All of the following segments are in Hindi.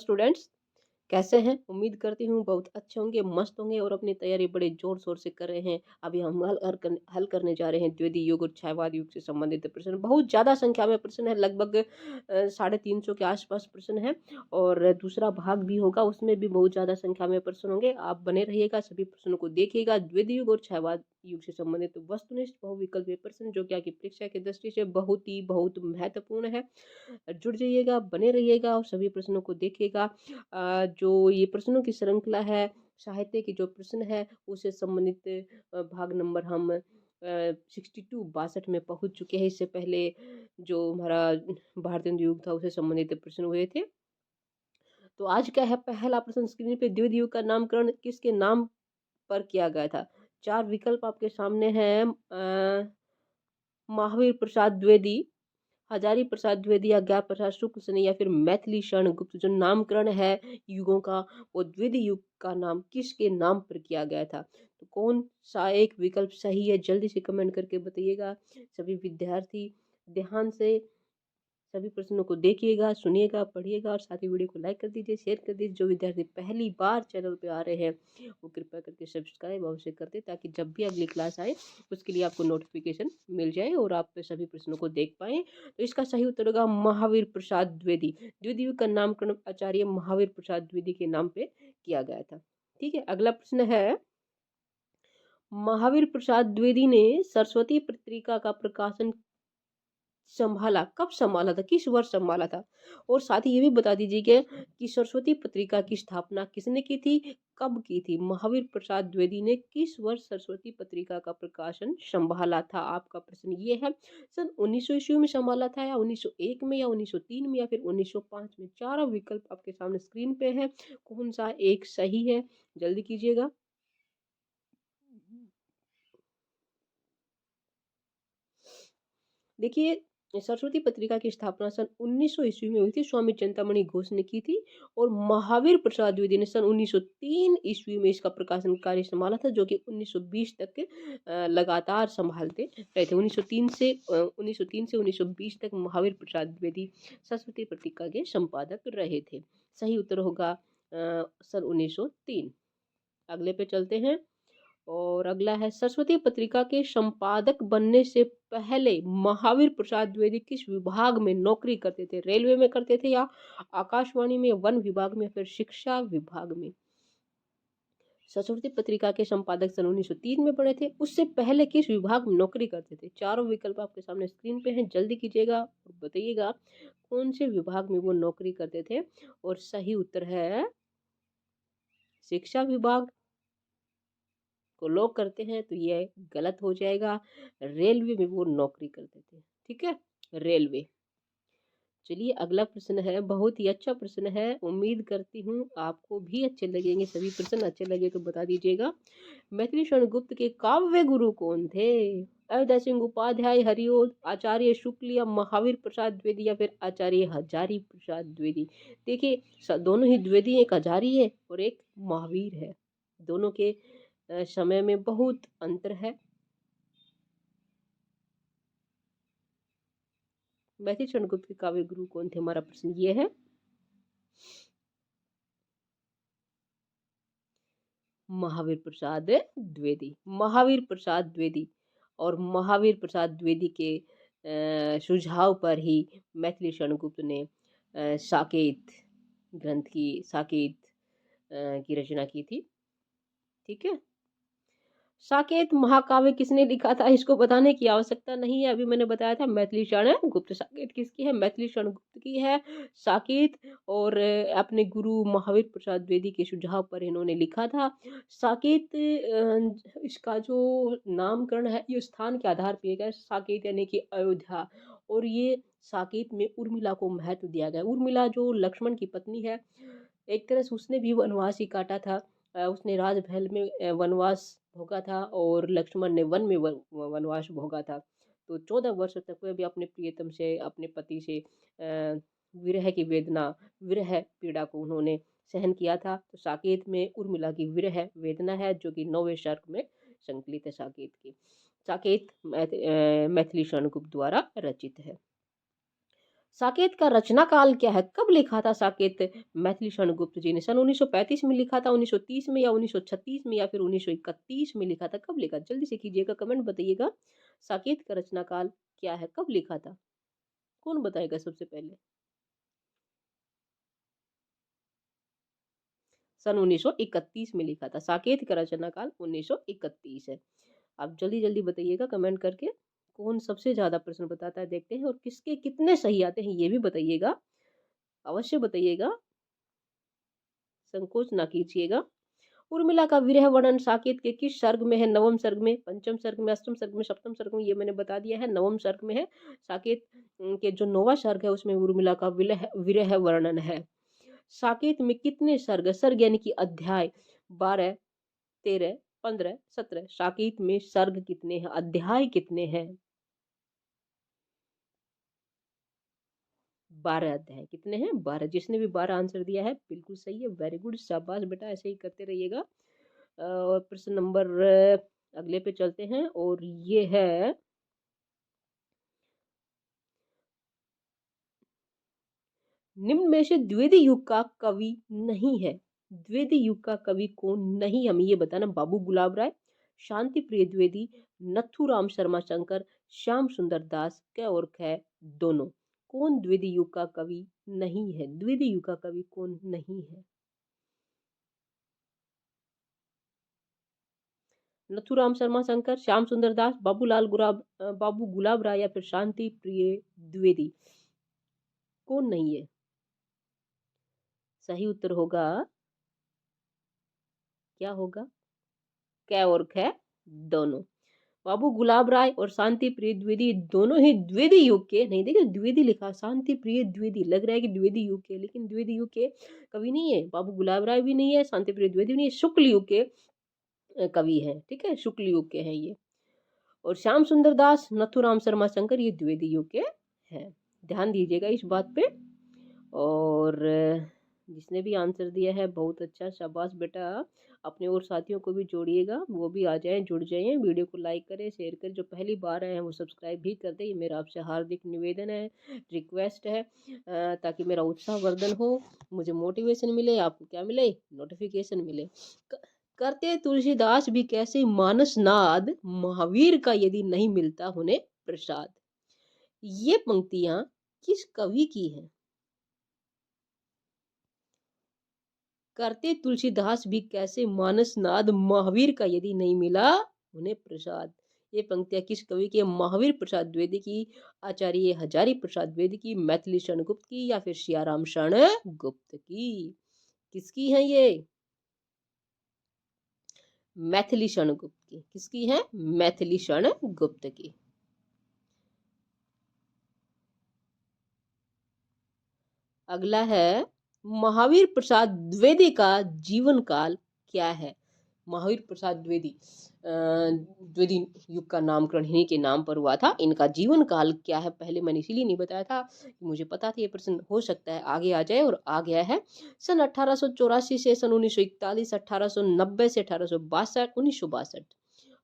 स्टूडेंट्स, कैसे हैं? उम्मीद करती हूँ बहुत अच्छे होंगे, मस्त होंगे और अपनी तैयारी बड़े ज़ोर-शोर से कर रहे हैं। अभी हम हल करने जा रहे हैं द्वितीय युग और क्षयवाद युग से संबंधित प्रश्न। बहुत ज़्यादा संख्या में प्रश्न है, लगभग 350 के आस-पास प्रश्न हैं और दूसरा भाग भी होगा, उसमें भी बहुत ज़्यादा संख्या में प्रश्न होंगे। आप बने रहिएगा, सभी प्रश्नों को देखिएगा। द्वितीय युग और क्षयवाद युग से संबंधित वस्तुनिष्ठ बहुविकल्पीय प्रश्न जो कि आपकी परीक्षा की दृष्टि से बहुत महत्वपूर्ण है। जुड़ जाइएगा, बने रहिएगा और सभी प्रश्नों को देखिएगा। जो ये प्रश्नों की श्रृंखला है, साहित्य के जो प्रश्न है उससे संबंधित भाग नंबर हम 62 में पहुंच चुके हैं। इससे पहले जो हमारा भारतीय युग था उससे संबंधित प्रश्न हुए थे। तो आज क्या है, पहला प्रश्न स्क्रीन पे, द्वितीय युग का नामकरण किसके नाम पर किया गया था? 4 विकल्प आपके सामने हैं। महावीर प्रसाद द्विवेदी, हजारी प्रसाद द्विवेदी, अज्ञा प्रसाद शुक्ल सैनी या फिर मैथिली शरण गुप्त। जो नामकरण है युगों का, वो द्वितीय युग का नाम किसके नाम पर किया गया था? तो कौन सा एक विकल्प सही है, जल्दी से कमेंट करके बताइएगा। सभी विद्यार्थी ध्यान से सभी प्रश्नों को देखिएगा, सुनिएगा, पढ़िएगा और साथ ही वीडियो को लाइक कर दीजिए, शेयर कर दीजिए। जो विद्यार्थी पहली बार चैनल पे आ रहे हैं वो कृपया करके सब्सक्राइब अवश्य कर दें, ताकि जब भी अगली क्लास आए उसके लिए आपको नोटिफिकेशन मिल जाए और आप सभी प्रश्नों को देख पाएँ। तो इसका सही उत्तर होगा महावीर प्रसाद द्विवेदी। द्वितीय युग का नामकरण आचार्य महावीर प्रसाद द्विवेदी के नाम पे किया गया था। ठीक है, अगला प्रश्न है, महावीर प्रसाद द्विवेदी ने सरस्वती पत्रिका का प्रकाशन संभाला, कब संभाला था, किस वर्ष संभाला था? और साथ ही ये भी बता दीजिए कि सरस्वती पत्रिका की स्थापना किसने की थी, कब की थी? महावीर प्रसाद द्विवेदी ने किस वर्ष सरस्वती पत्रिका का प्रकाशन संभाला था? आपका प्रश्न ये है। सन 1900 ईस्वी में संभाला था, या 1901 में, या 1903 में, या फिर 1905 में? चारों विकल्प आपके सामने स्क्रीन पे है, कौन सा एक सही है, जल्दी कीजिएगा। देखिए, सरस्वती पत्रिका की स्थापना सन 1900 ईस्वी में हुई थी, स्वामी चिंतामणि घोष ने की थी। और महावीर प्रसाद द्विवेदी ने सन 1903 ईस्वी में इसका प्रकाशन कार्य संभाला था, जो कि 1920 तक लगातार संभालते रहे थे। 1903 से 1920 तक महावीर प्रसाद द्विवेदी सरस्वती पत्रिका के संपादक रहे थे। सही उत्तर होगा सन 1903। अगले पे चलते हैं और अगला है, सरस्वती पत्रिका के संपादक बनने से पहले महावीर प्रसाद द्विवेदी किस विभाग में नौकरी करते थे? रेलवे में करते थे, या आकाशवाणी में, वन विभाग में, फिर शिक्षा विभाग में? सरस्वती पत्रिका के संपादक सन 1903 में बने थे। उससे पहले किस विभाग में नौकरी करते थे? चारों विकल्प आपके सामने स्क्रीन पे हैं, जल्दी कीजिएगा और बताइएगा कौन से विभाग में वो नौकरी करते थे। और सही उत्तर है शिक्षा विभाग। को लॉक करते हैं तो ये गलत हो जाएगा। रेलवे में वो नौकरी करते थे। ठीक है, रेलवे। चलिए अगला प्रश्न है, बहुत ही अच्छा प्रश्न है, उम्मीद करती हूँ आपको भी अच्छे लगेंगे। सभी प्रश्न अच्छे लगे तो बता दीजिएगा। मैथिली शरण गुप्त के काव्य गुरु कौन थे? अयोध्या सिंह उपाध्याय, हरिओद, आचार्य शुक्ल, या महावीर प्रसाद द्विवेदी, या फिर आचार्य हजारी प्रसाद द्विवेदी? देखिए, दोनों ही द्विवेदी, एक हजारी है और एक महावीर है। दोनों के समय में बहुत अंतर है। मैथिली शरण गुप्त के काव्य गुरु कौन थे? हमारा प्रश्न ये है। महावीर प्रसाद द्विवेदी। महावीर प्रसाद द्विवेदी। और महावीर प्रसाद द्विवेदी के सुझाव पर ही मैथिली शरण गुप्त ने साकेत ग्रंथ की, साकेत की रचना की थी। ठीक है, साकेत महाकाव्य किसने लिखा था? इसको बताने की आवश्यकता नहीं है, अभी मैंने बताया था मैथिली शरण गुप्त। साकेत किसकी है? मैथिली शरण गुप्त की है साकेत। और अपने गुरु महावीर प्रसाद द्विवेदी के सुझाव पर इन्होंने लिखा था साकेत। इसका जो नामकरण है ये स्थान के आधार पर किया गया, साकेत यानी कि अयोध्या। और ये साकेत में उर्मिला को महत्व दिया गया। उर्मिला जो लक्ष्मण की पत्नी है, एक तरह से उसने भी वनवास ही काटा था। उसने राजमहल में वनवास भोगा था और लक्ष्मण ने वन में वनवास भोगा था। तो 14 वर्ष तक वह भी अपने प्रियतम से, अपने पति से विरह की वेदना, विरह पीड़ा को उन्होंने सहन किया था। तो साकेत में उर्मिला की विरह वेदना है, जो कि 9वें सर्ग में संकलित है। साकेत की, साकेत मैथिली शरण गुप्त द्वारा रचित है। साकेत का रचना काल क्या है? कब लिखा था साकेत? मैथिली शरण गुप्त जी ने सन 1935 में लिखा था, 1930 में, या 1936 में, या फिर 1931 में लिखा था? कब लिखा? जल्दी से कीजिएगा, कमेंट बताइएगा। साकेत का रचना काल क्या है? कब लिखा था? कौन बताएगा सबसे पहले? सन 1931 में लिखा था। साकेत का रचना काल 1931 है। आप जल्दी जल्दी बताइएगा कमेंट करके, कौन सबसे ज्यादा प्रश्न बताता है, देखते हैं, और किसके कितने सही आते हैं ये भी बताइएगा, अवश्य बताइएगा, संकोच ना कीजिएगा। उर्मिला का विरह वर्णन साकेत के किस सर्ग में है? नवम सर्ग में, पंचम सर्ग में, अष्टम सर्ग में, सप्तम सर्ग में? ये मैंने बता दिया है, नवम सर्ग में है। साकेत के जो नौवा सर्ग है उसमें उर्मिला का विरह विरह वर्णन है। साकेत में कितने सर्ग? सर्ग यानी कि अध्याय 12, 13, 15, 17। साकेत में सर्ग कितने हैं? अध्याय कितने हैं? 12 अध्याय। कितने हैं? 12। जिसने भी 12 आंसर दिया है बिल्कुल सही है, वेरी गुड, शाबाश बेटा, ऐसे ही करते रहिएगा। और प्रश्न नंबर अगले पे चलते हैं, और ये है, निम्न में से द्विवेदी युग का कवि नहीं है। द्विवेदी युग का कवि कौन नहीं, हमें ये बताना। बाबू गुलाब राय, शांति प्रिय द्विवेदी, नथुराम शर्मा शंकर, श्याम सुंदर दास, क और ख दोनों? कौन द्विवेदी युग का कवि नहीं है? द्विवेदी युग का कवि कौन नहीं है? नथुराम शर्मा शंकर, श्याम सुंदर दास, बाबू गुलाब राय, या फिर शांति प्रिय द्विवेदी? कौन नहीं है? सही उत्तर होगा, क्या होगा? क और ख दोनों। बाबू गुलाब राय और शांति प्रिय द्विवेदी दोनों ही द्विवेदी युग के नहीं, देखिए द्विवेदी लिखा, शांति प्रिय द्विवेदी, लग रहा है कि द्विवेदी युग के, लेकिन द्विवेदी युग के कवि नहीं है। बाबू गुलाब राय भी नहीं है, शांति प्रिय द्विवेदी भी नहीं है, शुक्ल युग के कवि हैं। ठीक है, शुक्ल युग के हैं ये। और श्याम सुंदर दास, नथुराम शर्मा शंकर, ये द्विवेदी युग के हैं। ध्यान दीजिएगा इस बात पे। और जिसने भी आंसर दिया है बहुत अच्छा, शाबाश बेटा। अपने और साथियों को भी जोड़िएगा, वो भी आ जाएं, जुड़ जाएं। वीडियो को लाइक करें, शेयर करें, जो पहली बार आए हैं वो सब्सक्राइब भी कर दें। ये मेरा आपसे हार्दिक निवेदन है, रिक्वेस्ट है, ताकि मेरा उत्साहवर्धन हो, मुझे मोटिवेशन मिले, आपको क्या मिले? नोटिफिकेशन मिले। करते तुलसीदास भी कैसे मानस नाद, महावीर का यदि नहीं मिलता उन्हें प्रसाद? ये पंक्तियां किस कवि की हैं? करते तुलसीदास भी कैसे मानस नाद, महावीर का यदि नहीं मिला उन्हें प्रसाद? ये पंक्तियां किस कवि की? महावीर प्रसाद द्विवेदी की, आचार्य हजारी प्रसाद द्विवेदी की, मैथिली शरण गुप्त की, या फिर सियाराम शरण गुप्त की? किसकी है ये? मैथिली शरण गुप्त की। किसकी है? मैथिली शरण गुप्त की। अगला है, महावीर प्रसाद द्विवेदी का जीवन काल क्या है? महावीर प्रसाद द्विवेदी, द्विवेदी युग का नामकरण इन्हीं के नाम पर हुआ था। इनका जीवन काल क्या है? पहले मैंने इसीलिए नहीं बताया था, मुझे पता था ये प्रश्न हो सकता है आगे आ जाए, और आ गया है। सन 1884 से सन 1941, 1890 से 1862, 1962,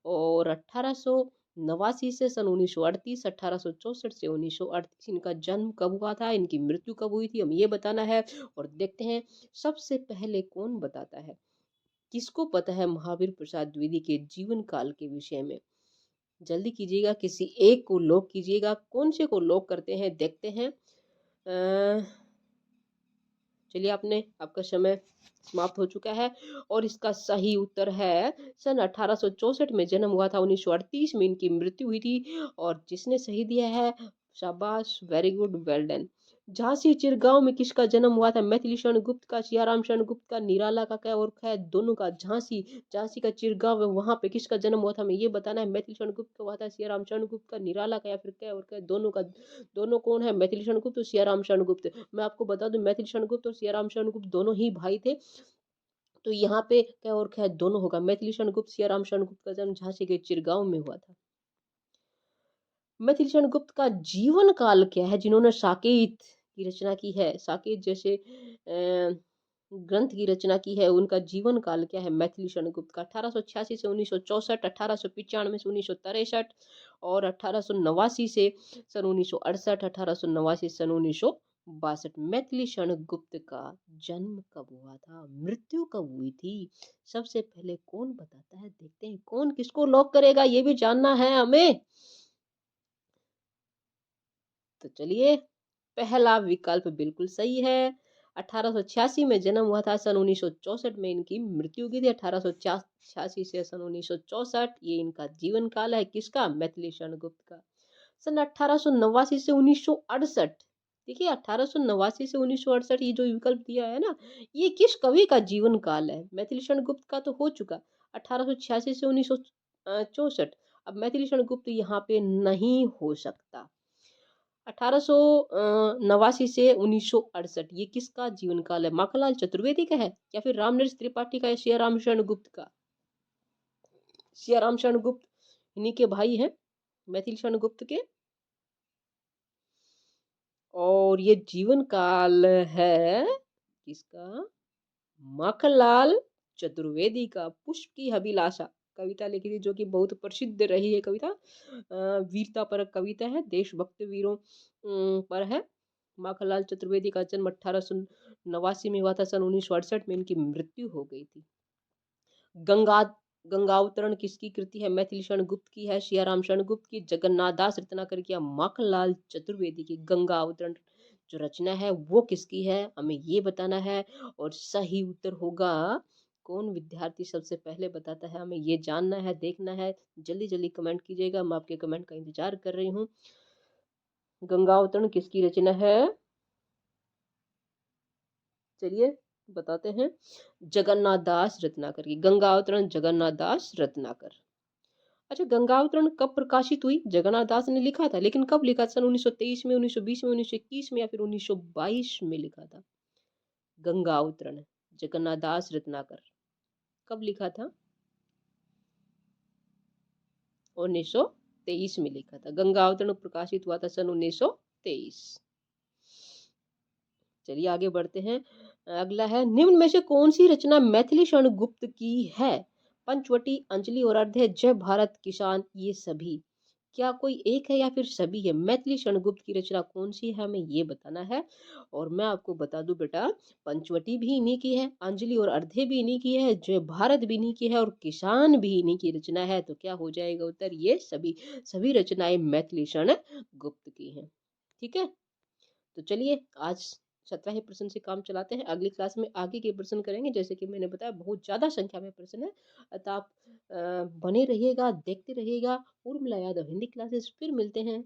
और 1889 से सन 1938, 1864 से 1938। इनका जन्म कब हुआ था, इनकी मृत्यु कब हुई थी, हमें ये बताना है। और देखते हैं सबसे पहले कौन बताता है। किसको पता है महावीर प्रसाद द्विवेदी के जीवन काल के विषय में? जल्दी कीजिएगा, किसी एक को लॉक कीजिएगा। कौन से को लॉक करते हैं, देखते हैं। चलिए, आपका समय समाप्त हो चुका है, और इसका सही उत्तर है सन 1864 में जन्म हुआ था, 1938 में इनकी मृत्यु हुई थी। और जिसने सही दिया है, शाबाश, very good, well done. Jhansi Chirgaon में किसका जन्म हुआ था? मैथिली शरण गुप्त का, सियाराम शरण गुप्त का, निराला का, क्या और है दोनों का? झांसी, झांसी का चिरगांव है, वहां पे किसका जन्म हुआ था, हमें ये बताना है। मैथिली शरण गुप्त का हुआ था, सियाराम शरण गुप्त का, निराला का, या फिर क्या और क्या दोनों का? दोनों कौन है? मैथिली शरण गुप्त और सियाराम शरण गुप्त। मैं आपको बता दूं, मैथिली शरण गुप्त और सियाराम शरण गुप्त दोनों ही भाई थे। तो यहाँ पे क्या और क्या दोनों होगा। मैथिली शरण गुप्त, सियाराम शरण गुप्त का जन्म झांसी के चिरगांव में हुआ था। मैथिली शरण गुप्त का जीवन काल क्या है, जिन्होंने साकेत की रचना की है? साकेत जैसे ग्रंथ की रचना की है, उनका जीवन काल क्या है मैथिली शरण गुप्त का? 1886 से 1964, 1895 से 1963 और 1889 से सन 1968, 1889 सन 1962। मैथिली शरण गुप्त का जन्म कब हुआ था, मृत्यु कब हुई थी? सबसे पहले कौन बताता है, देखते हैं कौन किसको लॉक करेगा, ये भी जानना है हमें। तो चलिए, पहला विकल्प बिल्कुल सही है। 1886 में जन्म हुआ था, सन 1964 में इनकी मृत्यु हुई थी। 1886 से सन 1964 ये इनका जीवन काल है, किसका? मैथिली शरण गुप्त का। सन 1889 से 1968, देखिए 1889 से 1968 ये जो विकल्प दिया है ना, ये किस कवि का जीवन काल है? मैथिली शरण गुप्त का तो हो चुका 1886 से 1964। अब मैथिली शरण गुप्त यहाँ पे नहीं हो सकता। 1889 से 1968 ये किसका जीवन काल है? माखनलाल चतुर्वेदी का है या फिर रामनरेश त्रिपाठी का या सियाराम शरण गुप्त का? सियाराम शरण गुप्त इन्हीं के भाई हैं, मैथिली शरण गुप्त के। और ये जीवन काल है किसका? माखनलाल चतुर्वेदी का। पुष्प की अभिलाषा कविता लिखी थी, जो कि बहुत प्रसिद्ध रही है कविता। वीरता पर कविता है, देशभक्त वीरों पर है। माखनलाल चतुर्वेदी का जन्म 1889 में हुआ था, सन 1968 में इनकी मृत्यु हो गई थी। गंगा गंगावतरण किसकी कृति है? मैथिली शरण गुप्त की है, सियाराम शरण गुप्त की, जगन्नाथ दास रत्नाकर की या माखनलाल चतुर्वेदी की? गंगावतरण जो रचना है वो किसकी है, हमें ये बताना है। और सही उत्तर होगा, कौन विद्यार्थी सबसे पहले बताता है, हमें ये जानना है, देखना है। जल्दी जल्दी कमेंट कीजिएगा, मैं आपके कमेंट का इंतजार कर रही हूँ। गंगावतरण किसकी रचना है? चलिए बताते हैं, जगन्नाथ दास रत्नाकर की। गंगावतरण जगन्नाथ दास रत्नाकर। अच्छा, गंगावतरण कब प्रकाशित हुई? जगन्नाथ दास ने लिखा था, लेकिन कब लिखा? सन 1923 में, 1920 में, 1921 में या फिर 1922 में लिखा था? गंगावतरण जगन्नाथ दास रत्नाकर कब लिखा था? 1923 में लिखा था। गंगावतरण प्रकाशित हुआ था सन 1923। चलिए आगे बढ़ते हैं। अगला है, निम्न में से कौन सी रचना मैथिली शरण गुप्त की है? पंचवटी, अंजलि और अर्ध्य, जय भारत किसान, ये सभी। क्या कोई एक है या फिर सभी है? मैथिली शरण गुप्त की रचना कौन सी है, हमें ये बताना है। और मैं आपको बता दूं बेटा, पंचवटी भी इन्हीं की है, अंजलि और अर्ध्य भी इन्हीं की है, जय भारत भी इन्हीं की है और किसान भी इन्हीं की रचना है। तो क्या हो जाएगा उत्तर? ये सभी सभी रचनाएं मैथिली शरण गुप्त की हैं। ठीक है, तो चलिए आज 17 ही प्रश्न से काम चलाते हैं। अगली क्लास में आगे के प्रश्न करेंगे। जैसे कि मैंने बताया, बहुत ज़्यादा संख्या में प्रश्न है, अतः आप बने रहिएगा, देखते रहिएगा। उर्मिला यादव हिंदी क्लासेस, फिर मिलते हैं।